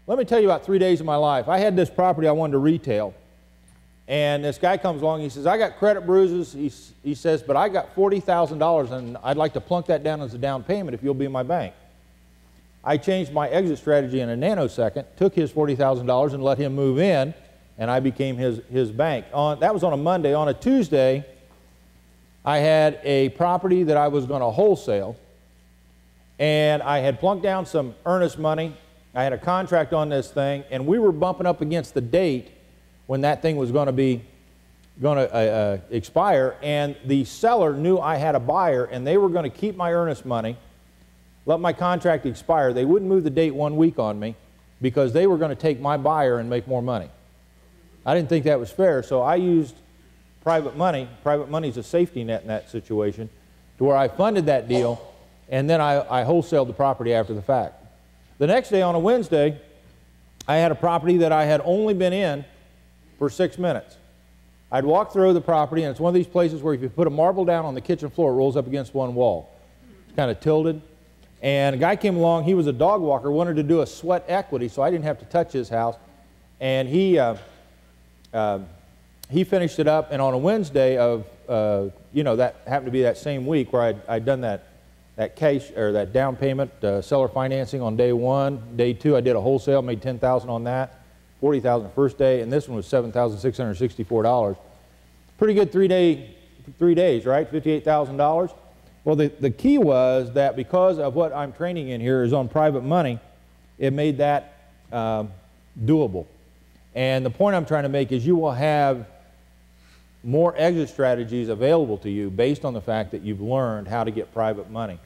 Let me tell you about 3 days of my life. I had this property I wanted to retail, and this guy comes along. He says, I got credit bruises. He says, but I got $40,000, and I'd like to plunk that down as a down payment if you'll be my bank. I changed my exit strategy in a nanosecond, took his $40,000 and let him move in, and I became his bank. That was on a Monday. On a Tuesday, I had a property that I was going to wholesale, and I had plunked down some earnest money. I had a contract on this thing, and we were bumping up against the date when that thing was going to expire, and the seller knew I had a buyer, and they were going to keep my earnest money, let my contract expire. They wouldn't move the date 1 week on me because they were going to take my buyer and make more money. I didn't think that was fair, so I used private money. Private money is a safety net in that situation, to where I funded that deal, and then I wholesaled the property after the fact. The next day, on a Wednesday, I had a property that I had only been in for 6 minutes. I'd walk through the property, and it's one of these places where if you put a marble down on the kitchen floor, it rolls up against one wall. It's kind of tilted. And a guy came along. He was a dog walker, wanted to do a sweat equity, so I didn't have to touch his house. And he finished it up, and on a Wednesday of, that happened to be that same week where I'd done that cash, or that down payment, seller financing on day 1. Day 2, I did a wholesale, made $10,000 on that, $40,000 the first day, and this one was $7,664. Pretty good 3 days, right? $58,000. Well, the key was that because of what I'm training in here is on private money, it made that doable. And the point I'm trying to make is you will have more exit strategies available to you based on the fact that you've learned how to get private money.